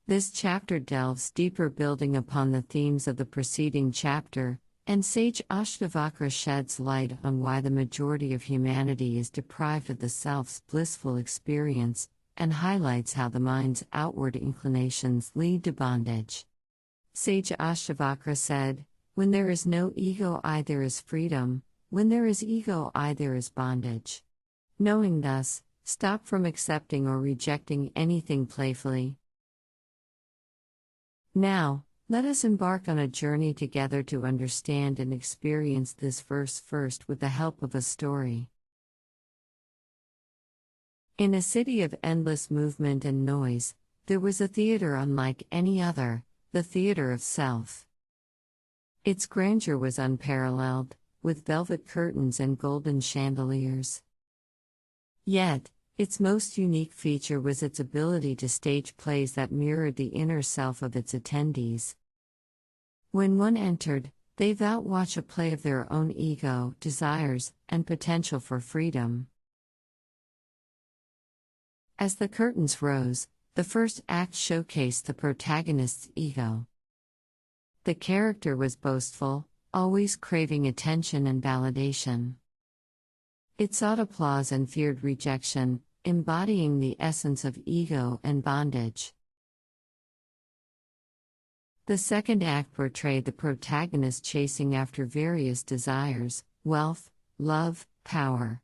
This chapter delves deeper, building upon the themes of the preceding chapter, and sage Ashtavakra sheds light on why the majority of humanity is deprived of the self's blissful experience, and highlights how the mind's outward inclinations lead to bondage. Sage Ashtavakra said, "When there is no ego, there is freedom. When there is ego, there is bondage." Knowing thus, stop from accepting or rejecting anything playfully. Now, let us embark on a journey together to understand and experience this verse first with the help of a story. In a city of endless movement and noise, there was a theater unlike any other, the theater of self. Its grandeur was unparalleled, with velvet curtains and golden chandeliers. Yet, its most unique feature was its ability to stage plays that mirrored the inner self of its attendees. When one entered, they vowed to watch a play of their own ego, desires, and potential for freedom. As the curtains rose, the first act showcased the protagonist's ego. The character was boastful, always craving attention and validation. It sought applause and feared rejection, embodying the essence of ego and bondage. The second act portrayed the protagonist chasing after various desires: wealth, love, power.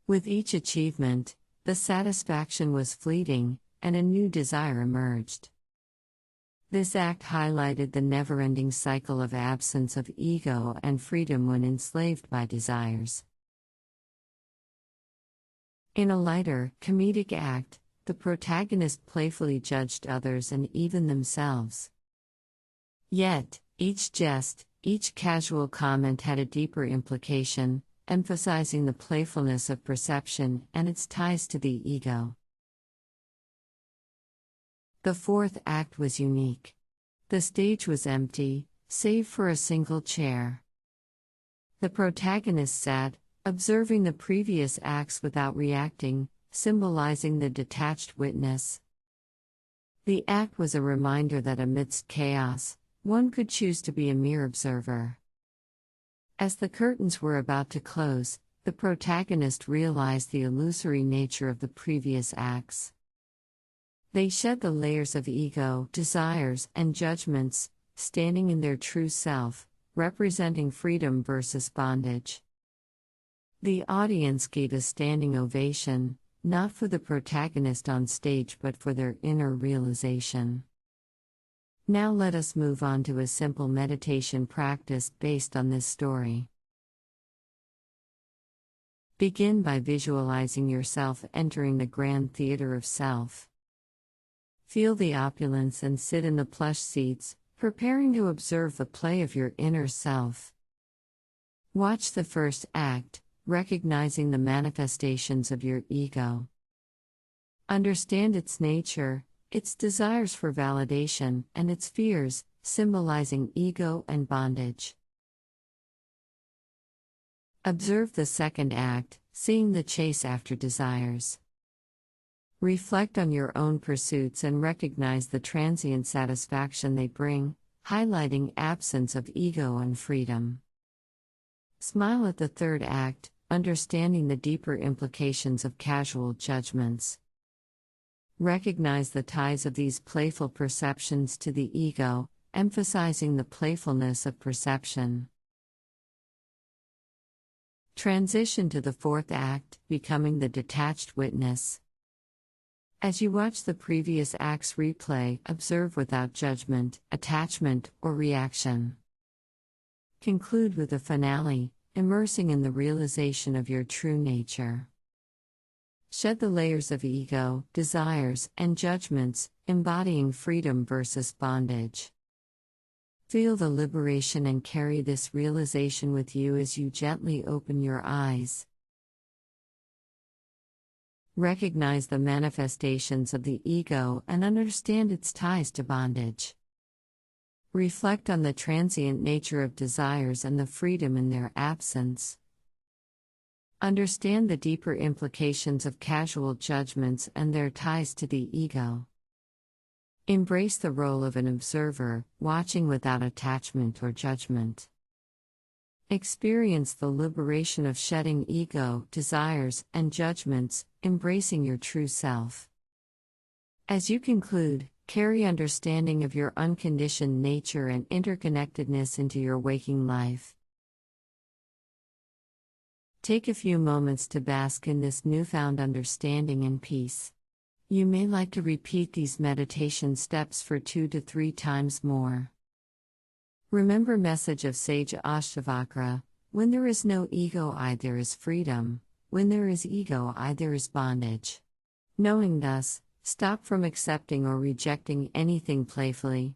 With each achievement, the satisfaction was fleeting, and a new desire emerged. This act highlighted the never-ending cycle of absence of ego and freedom when enslaved by desires. In a lighter, comedic act, the protagonist playfully judged others and even themselves. Yet, each jest, each casual comment had a deeper implication, emphasizing the playfulness of perception and its ties to the ego. The fourth act was unique. The stage was empty, save for a single chair. The protagonist sat, observing the previous acts without reacting, symbolizing the detached witness. The act was a reminder that amidst chaos, one could choose to be a mere observer. As the curtains were about to close, the protagonist realized the illusory nature of the previous acts. They shed the layers of ego, desires, and judgments, standing in their true self, representing freedom versus bondage. The audience gave a standing ovation, not for the protagonist on stage but for their inner realization. Now let us move on to a simple meditation practice based on this story. Begin by visualizing yourself entering the grand theater of self. Feel the opulence and sit in the plush seats, preparing to observe the play of your inner self. Watch the first act, recognizing the manifestations of your ego. Understand its nature, its desires for validation, and its fears, symbolizing ego and bondage. Observe the second act, seeing the chase after desires. Reflect on your own pursuits and recognize the transient satisfaction they bring, highlighting absence of ego and freedom. Smile at the third act, understanding the deeper implications of casual judgments. Recognize the ties of these playful perceptions to the ego, emphasizing the playfulness of perception. Transition to the fourth act, becoming the detached witness. As you watch the previous act's replay, observe without judgment, attachment, or reaction. Conclude with the finale, immersing in the realization of your true nature. Shed the layers of ego, desires, and judgments, embodying freedom versus bondage. Feel the liberation and carry this realization with you as you gently open your eyes. Recognize the manifestations of the ego and understand its ties to bondage. Reflect on the transient nature of desires and the freedom in their absence. Understand the deeper implications of casual judgments and their ties to the ego. Embrace the role of an observer, watching without attachment or judgment. Experience the liberation of shedding ego, desires, and judgments, embracing your true self. As you conclude, carry understanding of your unconditioned nature and interconnectedness into your waking life. Take a few moments to bask in this newfound understanding and peace. You may like to repeat these meditation steps for 2 to 3 times more. Remember message of sage Ashtavakra: when there is no ego, there is freedom; when there is ego, there is bondage. Knowing thus, stop from accepting or rejecting anything playfully.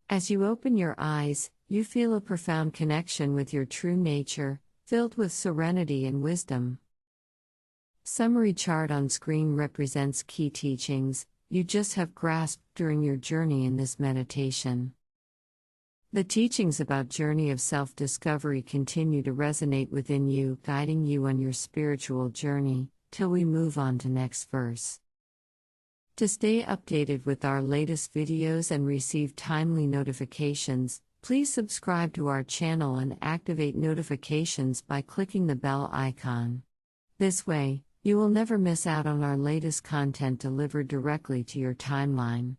As you open your eyes, you feel a profound connection with your true nature, filled with serenity and wisdom. Summary chart on screen represents key teachings you just have grasped during your journey in this meditation. The teachings about journey of self-discovery continue to resonate within you, guiding you on your spiritual journey, till we move on to next verse. To stay updated with our latest videos and receive timely notifications, please subscribe to our channel and activate notifications by clicking the bell icon. This way, you will never miss out on our latest content delivered directly to your timeline.